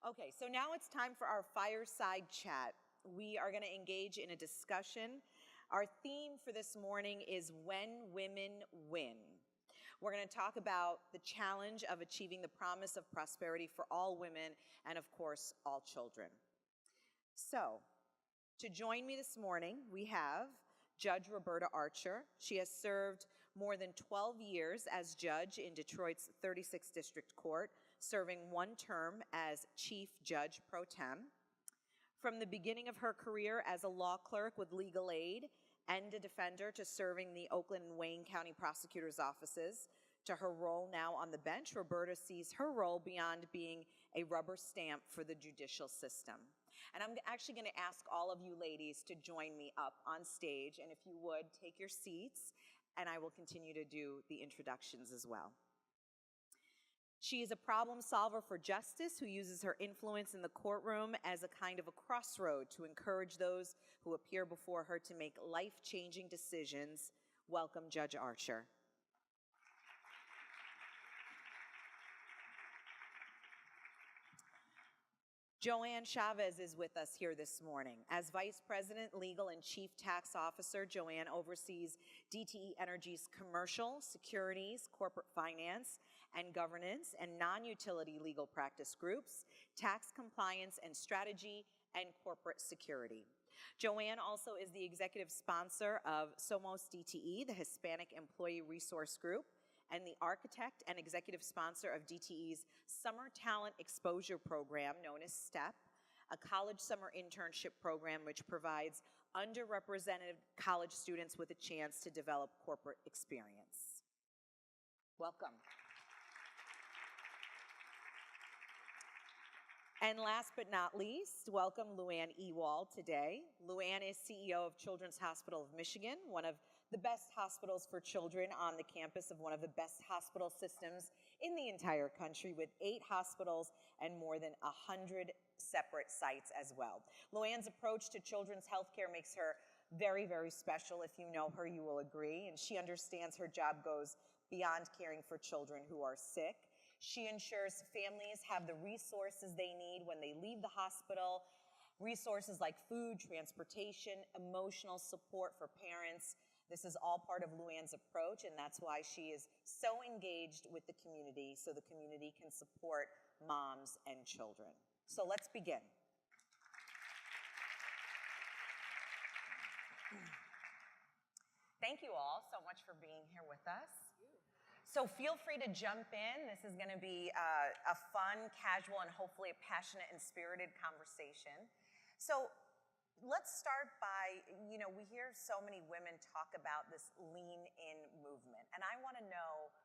Okay, so now it's time for our fireside chat. We are going to engage in a discussion. Our theme for this morning is When Women Win. We're going to talk about the challenge of achieving the promise of prosperity for all women and, of course, all children. So, to join me this morning, we have Judge Roberta Archer. She has served more than 12 years as judge in Detroit's 36th District Court, serving one term as Chief Judge Pro Tem. From the beginning of her career as a law clerk with legal aid and a defender to serving the Oakland and Wayne County prosecutor's offices, to her role now on the bench, Roberta sees her role beyond being a rubber stamp for the judicial system. And I'm actually going to ask all of you ladies to join me up on stage, and if you would, take your seats, and I will continue to do the introductions as well. She is a problem solver for justice who uses her influence in the courtroom as a kind of a crossroad to encourage those who appear before her to make life-changing decisions. Welcome, Judge Archer. Joanne Chavez is with us here this morning. As Vice President, Legal and Chief Tax Officer, Joanne oversees DTE Energy's commercial, securities, corporate finance, and governance, and non-utility legal practice groups, tax compliance and strategy, and corporate security. Joanne also is the executive sponsor of Somos DTE, the Hispanic Employee Resource Group, and the architect and executive sponsor of DTE's Summer Talent Exposure Program, known as STEP, a college summer internship program which provides underrepresented college students with a chance to develop corporate experience. Welcome. And last but not least, welcome Luann Ewald today. Luann is CEO of Children's Hospital of Michigan, one of the best hospitals for children on the campus of one of the best hospital systems in the entire country, with 8 hospitals and more than 100 separate sites as well. Luann's approach to children's healthcare makes her very, very special. If you know her, you will agree. And she understands her job goes beyond caring for children who are sick. She ensures families have the resources they need when they leave the hospital, resources like food, transportation, emotional support for parents. This is all part of Luann's approach, and that's why she is so engaged with the community, so the community can support moms and children. So let's begin. Thank you all so much for being here with us. So feel free to jump in. This is going to be a fun, casual, and hopefully a passionate and spirited conversation. So let's start by, we hear so many women talk about this lean in movement. And I want to know,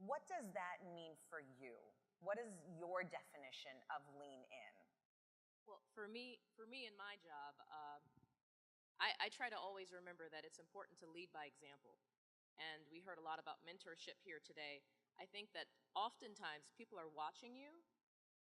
what does that mean for you? What is your definition of lean in? Well, for me in my job, I try to always remember that it's important to lead by example. And we heard a lot about mentorship here today. I think that oftentimes people are watching you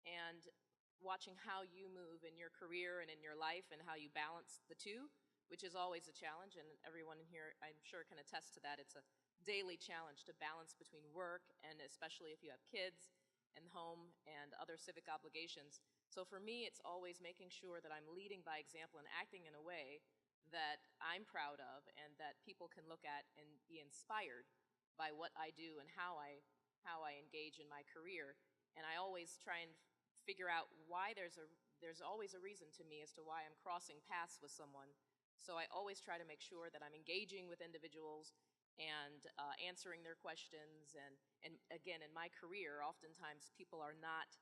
and watching how you move in your career and in your life and how you balance the two, which is always a challenge. And everyone in here, I'm sure, can attest to that. It's a daily challenge to balance between work and especially if you have kids and home and other civic obligations. So for me, it's always making sure that I'm leading by example and acting in a way that I'm proud of and that people can look at and be inspired by what I do and how I engage in my career. And I always try and figure out why there's always a reason to me as to why I'm crossing paths with someone. So I always try to make sure that I'm engaging with individuals and answering their questions. And again, in my career, oftentimes people are not,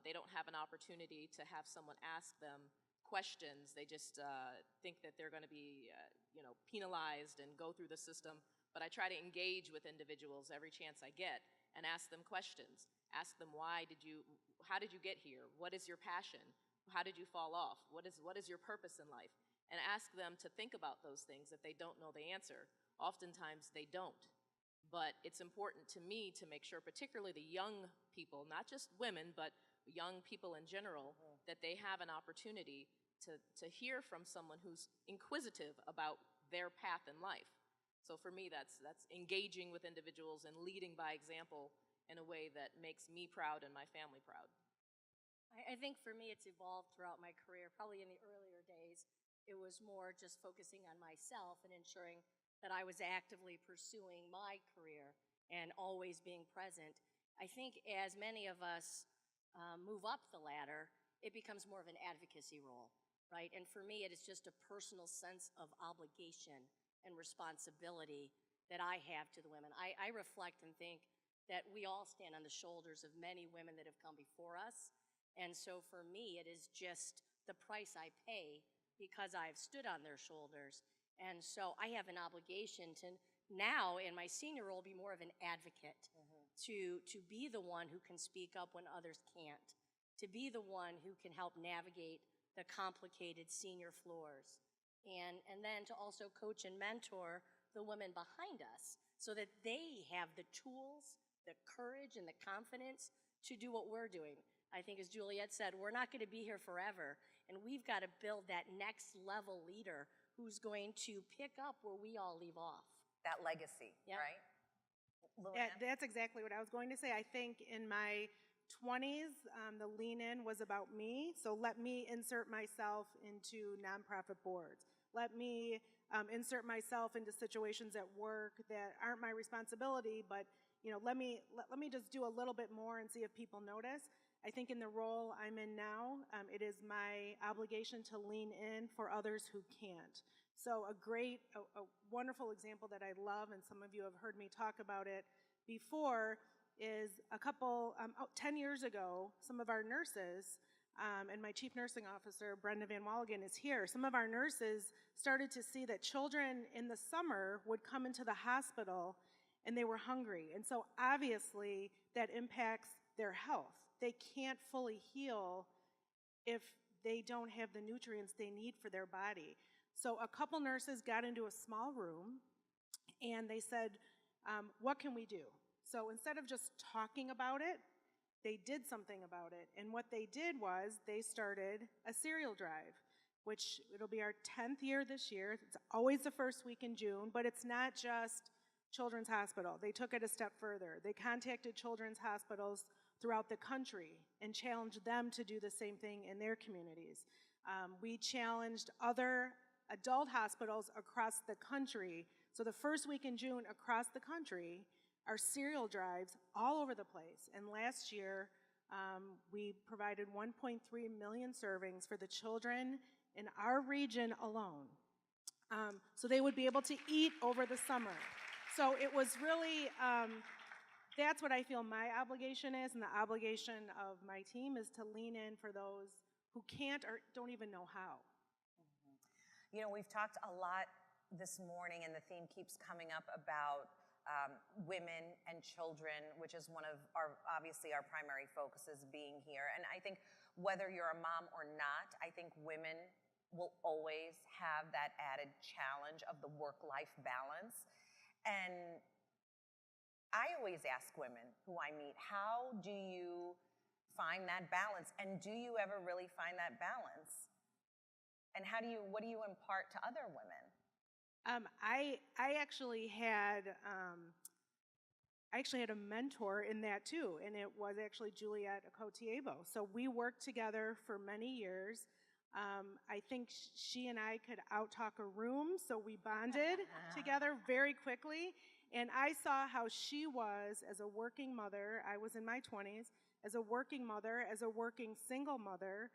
they don't have an opportunity to have someone ask them questions. They just think that they're going to be, penalized and go through the system. But I try to engage with individuals every chance I get and ask them questions. Ask them, how did you get here? What is your passion? How did you fall off? What is your purpose in life? And ask them to think about those things if they don't know the answer. Oftentimes they don't. But it's important to me to make sure, particularly the young people, not just women, but young people in general, that they have an opportunity to hear from someone who's inquisitive about their path in life. So for me, that's engaging with individuals and leading by example in a way that makes me proud and my family proud. I think for me it's evolved throughout my career. Probably in the earlier days, it was more just focusing on myself and ensuring that I was actively pursuing my career and always being present. I think as many of us move up the ladder, it becomes more of an advocacy role, right? And for me, it is just a personal sense of obligation and responsibility that I have to the women. I reflect and think that we all stand on the shoulders of many women that have come before us. And so for me, it is just the price I pay because I've stood on their shoulders. And so I have an obligation to now, in my senior role, be more of an advocate, to be the one who can speak up when others can't, to be the one who can help navigate the complicated senior floors, and then to also coach and mentor the women behind us so that they have the tools, the courage, and the confidence to do what we're doing. I think, as Juliet said, we're not going to be here forever, and we've got to build that next level leader who's going to pick up where we all leave off. That legacy, Yep. right? That's exactly what I was going to say. I think in my 20s, the lean in was about me. So let me insert myself into nonprofit boards. Let me insert myself into situations at work that aren't my responsibility, but let me just do a little bit more and see if people notice. I think in the role I'm in now, it is my obligation to lean in for others who can't. So a wonderful example that I love, and some of you have heard me talk about it before, is 10 years ago, some of our nurses, and my chief nursing officer, Brenda Van Walligan, is here. Some of our nurses started to see that children in the summer would come into the hospital and they were hungry. And so obviously that impacts their health. They can't fully heal if they don't have the nutrients they need for their body. So a couple nurses got into a small room and they said, what can we do? So instead of just talking about it, they did something about it. And what they did was they started a cereal drive, which it'll be our 10th year this year. It's always the first week in June, but it's not just Children's Hospital. They took it a step further. They contacted children's hospitals throughout the country and challenged them to do the same thing in their communities. We challenged other adult hospitals across the country. So the first week in June across the country are cereal drives all over the place. And last year, we provided 1.3 million servings for the children in our region alone. So they would be able to eat over the summer. So it was really, that's what I feel my obligation is, and the obligation of my team is to lean in for those who can't or don't even know how. We've talked a lot this morning, and the theme keeps coming up about women and children, which is one of obviously our primary focuses being here. And I think whether you're a mom or not, I think women will always have that added challenge of the work-life balance. And I always ask women who I meet, how do you find that balance? And do you ever really find that balance? And what do you impart to other women? I actually had a mentor in that too, and it was actually Juliet Acotiebo. So we worked together for many years. I think she and I could out-talk a room, so we bonded together very quickly. And I saw how she was as a working mother. I was in my 20s, as a working mother, as a working single mother,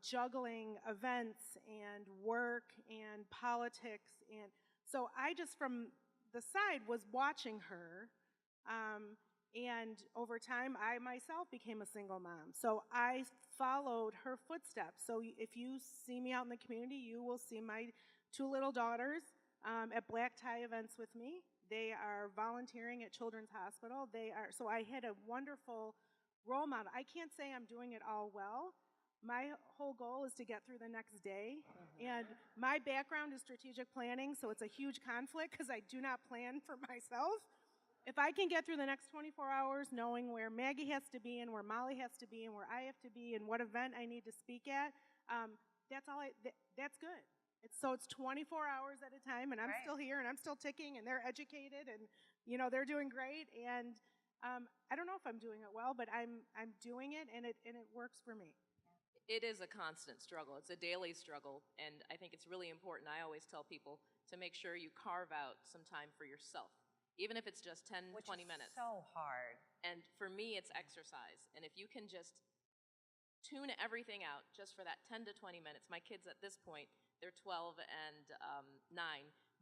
juggling events and work and politics. And so I just from the side was watching her. And over time, I myself became a single mom. So I followed her footsteps. So if you see me out in the community, you will see my two little daughters at black tie events with me. They are volunteering at Children's Hospital. So I had a wonderful role model. I can't say I'm doing it all well. My whole goal is to get through the next day. And my background is strategic planning, so it's a huge conflict because I do not plan for myself. If I can get through the next 24 hours knowing where Maggie has to be and where Molly has to be and where I have to be and what event I need to speak at, that's good. So it's 24 hours at a time, and I'm still here, and I'm still ticking, and they're educated, and they're doing great. And I don't know if I'm doing it well, but I'm doing it, and it works for me. It is a constant struggle. It's a daily struggle, and I think it's really important. I always tell people to make sure you carve out some time for yourself, even if it's just 10, Which 20 is minutes. so hard. And for me, it's exercise. And if you can just tune everything out just for that 10 to 20 minutes, my kids at this point, they're 12 and 9,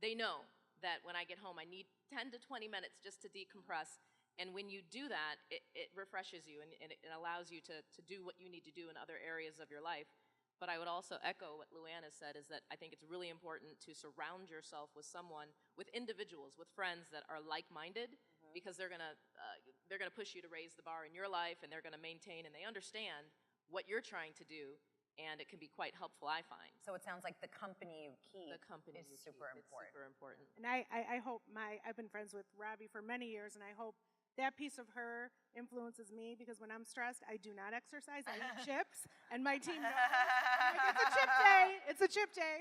they know that when I get home, I need 10 to 20 minutes just to decompress. And when you do that, it refreshes you and it allows you to do what you need to do in other areas of your life. But I would also echo what Luana said, is that I think it's really important to surround yourself with someone, with individuals, with friends that are like-minded, because they're gonna push you to raise the bar in your life, and they're gonna maintain, and they understand what you're trying to do, and it can be quite helpful, I find. So it sounds like the company you keep The company is you super keep, important. It's super important. And I hope I've been friends with Robbie for many years, and I hope that piece of her influences me, because when I'm stressed, I do not exercise. I eat chips, and my team knows. I'm like, it's a chip day. It's a chip day.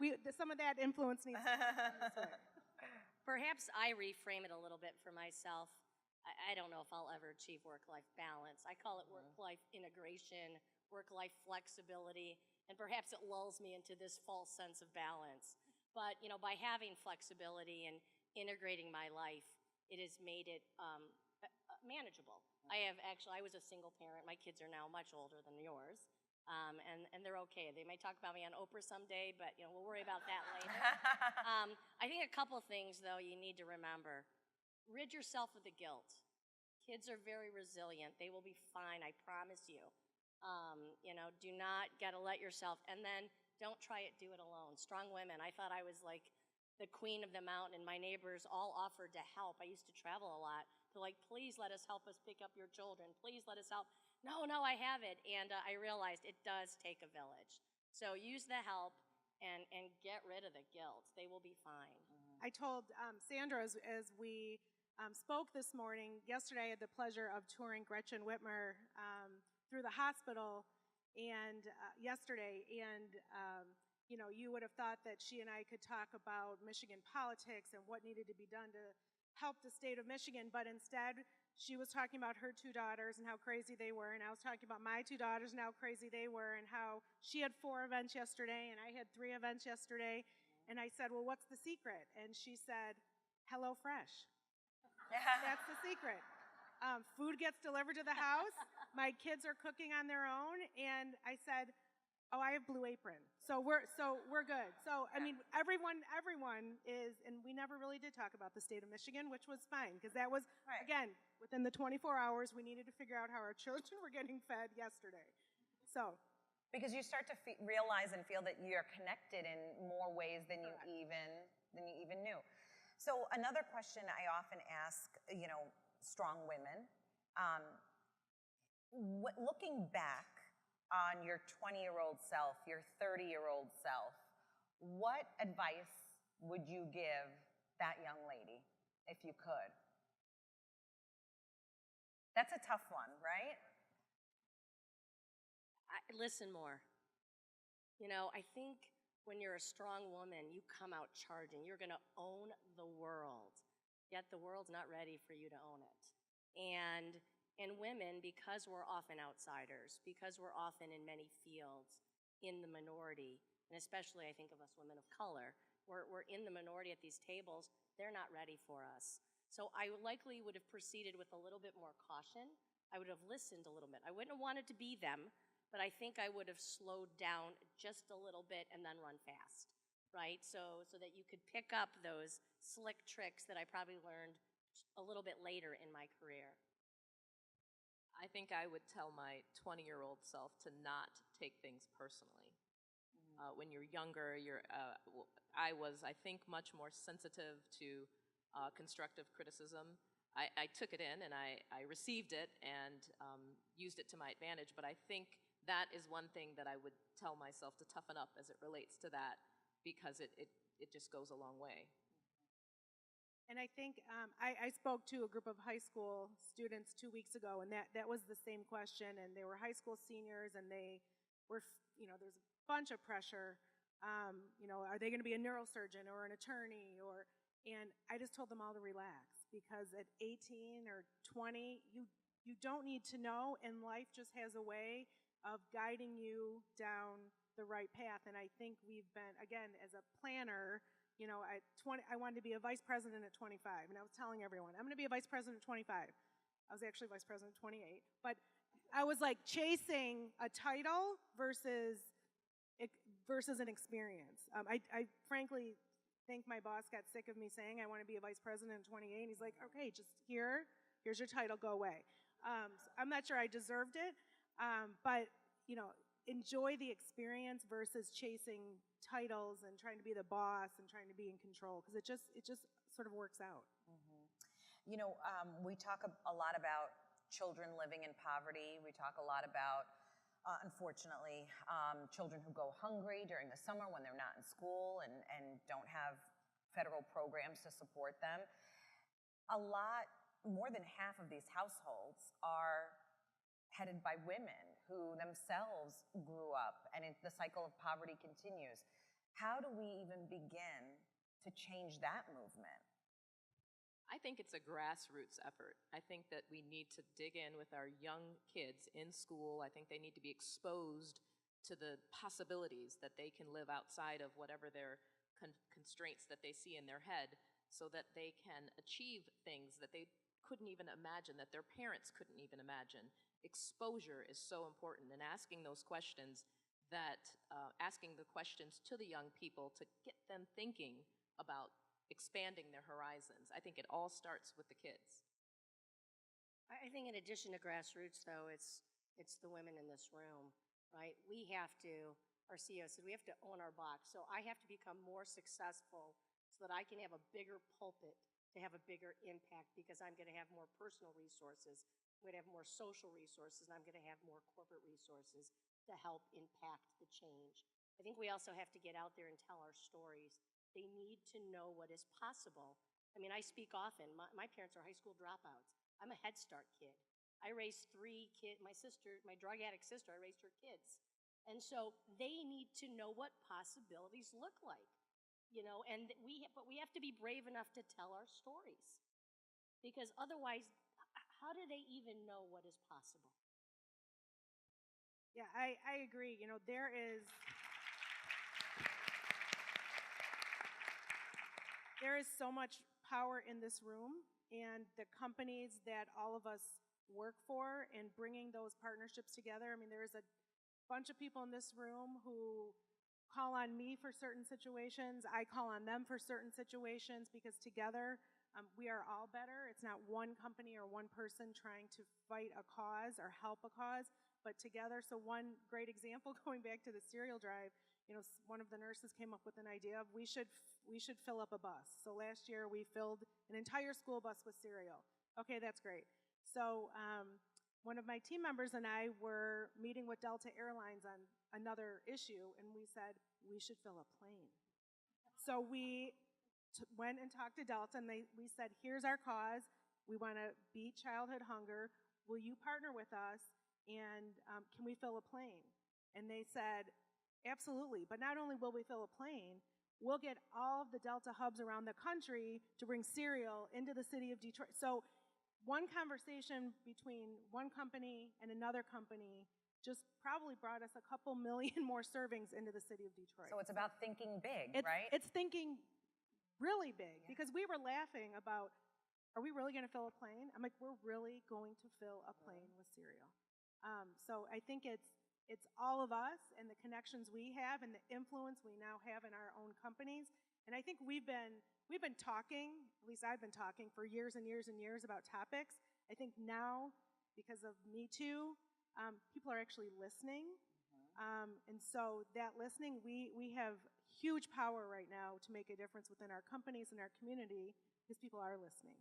So some of that influence needs to come this way. Perhaps I reframe it a little bit for myself. I don't know if I'll ever achieve work-life balance. I call it work-life integration, work-life flexibility, and perhaps it lulls me into this false sense of balance. But, by having flexibility and integrating my life, it has made it manageable. I was a single parent. My kids are now much older than yours, and they're okay. They might talk about me on Oprah someday, but we'll worry about that later. I think a couple things, though, you need to remember. Rid yourself of the guilt. Kids are very resilient. They will be fine, I promise you. Do not let yourself, and then don't try it, do it alone. Strong women. I thought I was like the queen of the mountain, and my neighbors all offered to help. I used to travel a lot. They're like, please let us help us pick up your children. Please let us help. No, I have it. And I realized it does take a village. So use the help and get rid of the guilt. They will be fine. I told Sandra as we spoke this morning, yesterday I had the pleasure of touring Gretchen Whitmer through the hospital and yesterday, and you would have thought that she and I could talk about Michigan politics and what needed to be done to help the state of Michigan, but instead she was talking about her 2 daughters and how crazy they were, and I was talking about my 2 daughters and how crazy they were, and how she had 4 events yesterday and I had 3 events yesterday, and I said, well, what's the secret? And she said, HelloFresh. That's the secret. Food gets delivered to the house. My kids are cooking on their own, and I said, oh, I have Blue Apron, so we're good. So I mean, everyone is, and we never really did talk about the state of Michigan, which was fine, because that was again within the 24 hours we needed to figure out how our children were getting fed yesterday. So because you start to realize and feel that you're connected in more ways than you even knew. So another question I often ask, strong women, looking back on your 20-year-old self, your 30-year-old self, what advice would you give that young lady, if you could? That's a tough one, right? Listen more. I think when you're a strong woman, you come out charging. You're going to own the world, yet the world's not ready for you to own it. And women, because we're often outsiders, because we're often in many fields in the minority, and especially I think of us women of color, we're in the minority at these tables, they're not ready for us. So I likely would have proceeded with a little bit more caution. I would have listened a little bit. I wouldn't have wanted to be them, but I think I would have slowed down just a little bit and then run fast, right? So that you could pick up those slick tricks that I probably learned a little bit later in my career. I think I would tell my 20-year-old self to not take things personally. When you're younger, I was, I think, much more sensitive to constructive criticism. I took it in and I received it and used it to my advantage, but I think that is one thing that I would tell myself to toughen up as it relates to that, because it just goes a long way. And I think I spoke to a group of high school students 2 weeks ago, and that was the same question. And they were high school seniors, and they were, there's a bunch of pressure. Are they going to be a neurosurgeon or an attorney? And I just told them all to relax, because at 18 or 20, you don't need to know, and life just has a way of guiding you down the right path. And I think we've been, again, as a planner, you know, at 20, I wanted to be a vice president at 25, and I was telling everyone, I'm going to be a vice president at 25. I was actually vice president at 28, but I was like chasing a title versus an experience. I frankly think my boss got sick of me saying I want to be a vice president at 28, and he's like, okay, just here's your title, go away. So I'm not sure I deserved it, but, you know, enjoy the experience versus chasing titles and trying to be the boss and trying to be in control, because it just sort of works out. Mm-hmm. You know, we talk a lot about children living in poverty. We talk a lot about, unfortunately, children who go hungry during the summer when they're not in school and don't have federal programs to support them. More than half of these households are headed by women who themselves grew up, and the cycle of poverty continues. How do we even begin to change that movement? I think it's a grassroots effort. I think that we need to dig in with our young kids in school. I think they need to be exposed to the possibilities that they can live outside of whatever their constraints that they see in their head, so that they can achieve things that they couldn't even imagine, that their parents couldn't even imagine. Exposure is so important, and asking those questions, asking the questions to the young people to get them thinking about expanding their horizons. I think it all starts with the kids. I think in addition to grassroots, though, it's the women in this room, right? We have to, our CEO said, we have to own our box. So I have to become more successful so that I can have a bigger pulpit to have a bigger impact, because I'm going to have more personal resources, I'm going to have more social resources, and I'm going to have more corporate resources to help impact the change. I think we also have to get out there and tell our stories. They need to know what is possible. I mean, I speak often. My parents are high school dropouts. I'm a Head Start kid. I raised 3 kids. My sister, my drug addict sister, I raised her kids. And so they need to know what possibilities look like, you know, but we have to be brave enough to tell our stories, because otherwise, how do they even know what is possible? Yeah, I agree. You know, there is so much power in this room, and the companies that all of us work for, and bringing those partnerships together. I mean, there is a bunch of people in this room who call on me for certain situations. I call on them for certain situations, because together we are all better. It's not one company or one person trying to fight a cause or help a cause, but together. So one great example, going back to the cereal drive, you know, one of the nurses came up with an idea of we should fill up a bus. So last year we filled an entire school bus with cereal. Okay, that's great. So one of my team members and I were meeting with Delta Airlines on another issue, and we said we should fill a plane. So we went and talked to Delta, and we said, here's our cause. We want to beat childhood hunger. Will you partner with us, and can we fill a plane? And they said, absolutely. But not only will we fill a plane, we'll get all of the Delta hubs around the country to bring cereal into the city of Detroit. So one conversation between one company and another company just probably brought us a couple million more servings into the city of Detroit. So it's about thinking big, right? It's thinking really big, because we were laughing about, are we really going to fill a plane? I'm like, we're really going to fill a plane with cereal. So I think it's all of us and the connections we have and the influence we now have in our own companies. And I think we've been talking, at least I've been talking for years and years and years about topics. I think now, because of Me Too, people are actually listening. And so that listening, we have huge power right now to make a difference within our companies and our community, because people are listening.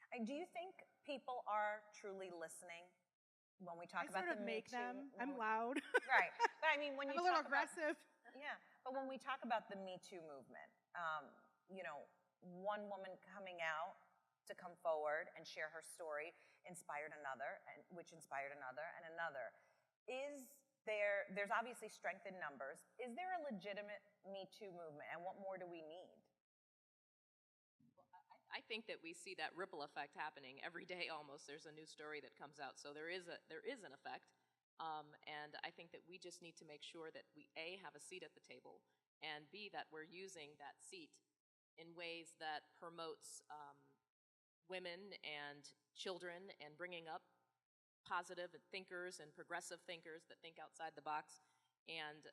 And do you think people are truly listening when we talk about the Me Too? I'm loud. Right. But I mean, when I'm a little aggressive. Yeah. But when we talk about the Me Too movement, you know, one woman coming out to come forward and share her story inspired another, which inspired another and another. There's obviously strength in numbers. Is there a legitimate Me Too movement, and what more do we need? Well, I think that we see that ripple effect happening every day almost. There's a new story that comes out. So there is an effect. And I think that we just need to make sure that we, A, have a seat at the table, and B, that we're using that seat in ways that promotes women and children and bringing up positive thinkers and progressive thinkers that think outside the box. And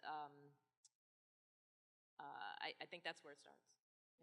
I think that's where it starts.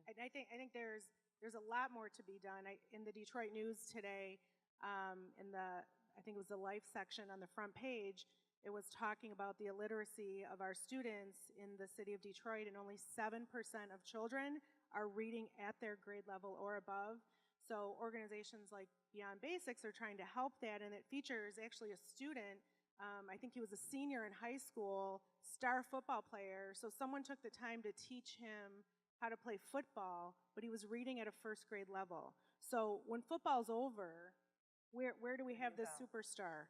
And I think there's a lot more to be done. In the Detroit News today, I think it was the Life section on the front page, it was talking about the illiteracy of our students in the city of Detroit, and only 7% of children are reading at their grade level or above. So organizations like Beyond Basics are trying to help that, and it features actually a student, I think he was a senior in high school, star football player, so someone took the time to teach him how to play football, but he was reading at a first grade level. So when football's over, where do we have this superstar?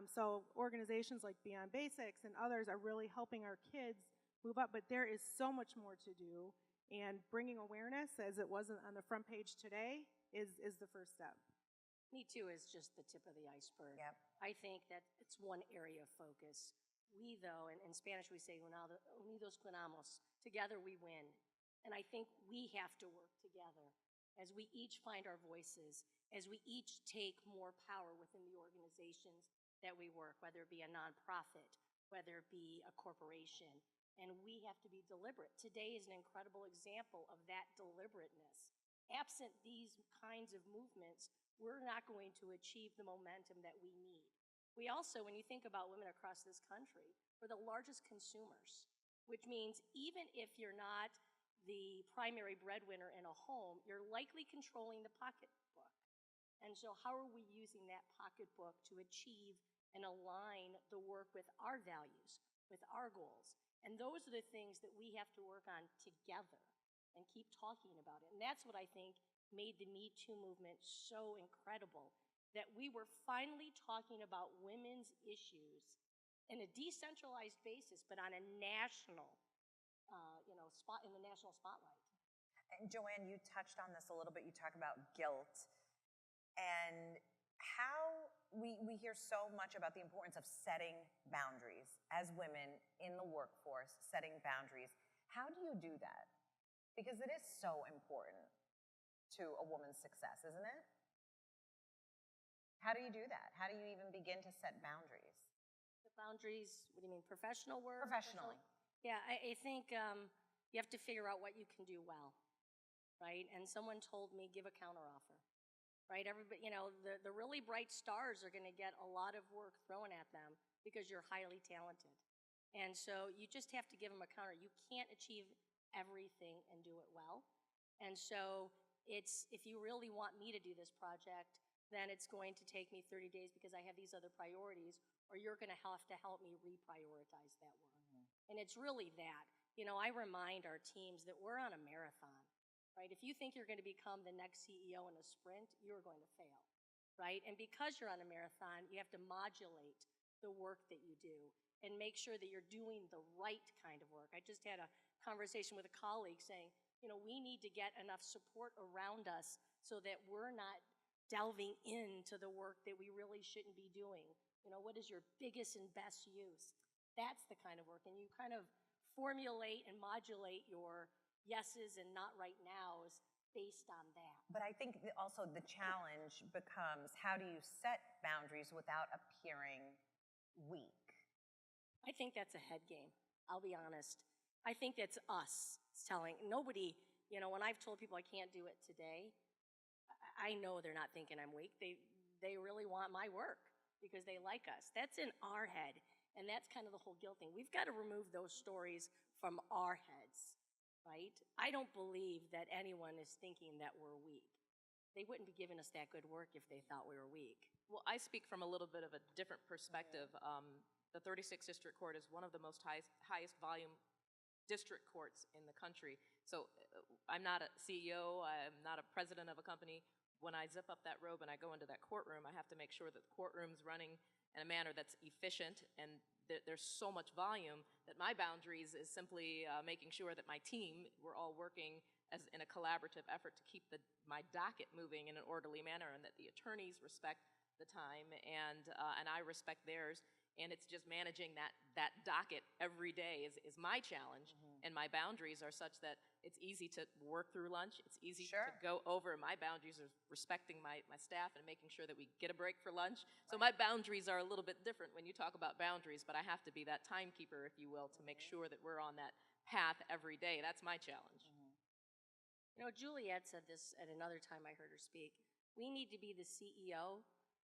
So organizations like Beyond Basics and others are really helping our kids move up, but there is so much more to do, and bringing awareness, as it was on the front page today, is the first step. Me Too is just the tip of the iceberg. Yep. I think that it's one area of focus. We, though, in Spanish we say, unidos ganamos, together we win. And I think we have to work together as we each find our voices, as we each take more power within the organizations that we work, whether it be a nonprofit, whether it be a corporation. And we have to be deliberate. Today is an incredible example of that deliberateness. Absent these kinds of movements, we're not going to achieve the momentum that we need. We also, when you think about women across this country, we're the largest consumers, which means even if you're not the primary breadwinner in a home, you're likely controlling the pocketbook. And so how are we using that pocketbook to achieve and align the work with our values, with our goals? And those are the things that we have to work on together and keep talking about it. And that's what I think made the Me Too movement so incredible, that we were finally talking about women's issues in a decentralized basis, but on a national, spot in the national spotlight. And Joanne, you touched on this a little bit. You talk about guilt and how we hear so much about the importance of setting boundaries as women in the workforce, setting boundaries. How do you do that? Because it is so important to a woman's success, isn't it? How do you do that? How do you even begin to set boundaries? The boundaries, what do you mean, professional work? Professionally. Yeah, I think you have to figure out what you can do well, right? And someone told me, give a counteroffer, right? Everybody, the really bright stars are going to get a lot of work thrown at them because you're highly talented. And so you just have to give them a counter. You can't achieve everything and do it well. And so if you really want me to do this project, then it's going to take me 30 days because I have these other priorities, or you're going to have to help me reprioritize that work. And it's really that. I remind our teams that we're on a marathon, right? If you think you're going to become the next CEO in a sprint, you're going to fail, right? And because you're on a marathon, you have to modulate the work that you do and make sure that you're doing the right kind of work. I just had a conversation with a colleague saying, we need to get enough support around us so that we're not delving into the work that we really shouldn't be doing. What is your biggest and best use? That's the kind of work. And you kind of formulate and modulate your yeses and not right nows based on that. But I think also the challenge becomes, how do you set boundaries without appearing weak? I think that's a head game. I'll be honest. I think that's us telling nobody, when I've told people I can't do it today, I know they're not thinking I'm weak. They really want my work because they like us. That's in our head, and that's kind of the whole guilt thing. We've got to remove those stories from our heads, right? I don't believe that anyone is thinking that we're weak. They wouldn't be giving us that good work if they thought we were weak. Well, I speak from a little bit of a different perspective. The 36th District Court is one of the most highest volume district courts in the country. So I'm not a CEO, I'm not a president of a company. when I zip up that robe and I go into that courtroom, I have to make sure that the courtroom's running in a manner that's efficient, and there's so much volume that my boundaries is simply making sure that my team, we're all working as in a collaborative effort to keep my docket moving in an orderly manner, and that the attorneys respect the time, and I respect theirs. And it's just managing that docket every day is my challenge. And my boundaries are such that it's easy to work through lunch. It's easy to go over. My boundaries are respecting my staff and making sure that we get a break for lunch. So my boundaries are a little bit different when you talk about boundaries, but I have to be that timekeeper, if you will, to make sure that we're on that path every day. That's my challenge. You know, Juliet said this at another time I heard her speak. We need to be the CEO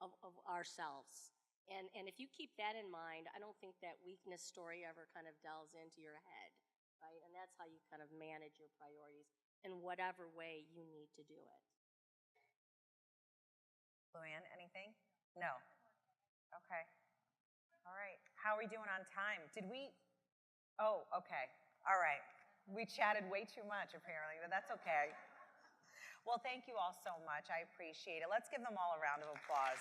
of ourselves. And if you keep that in mind, I don't think that weakness story ever kind of delves into your head, right? And that's how you kind of manage your priorities in whatever way you need to do it. Luann, anything? No. Okay. All right. How are we doing on time? Oh, okay. All right. We chatted way too much, apparently, but that's okay. Well, thank you all so much. I appreciate it. Let's give them all a round of applause.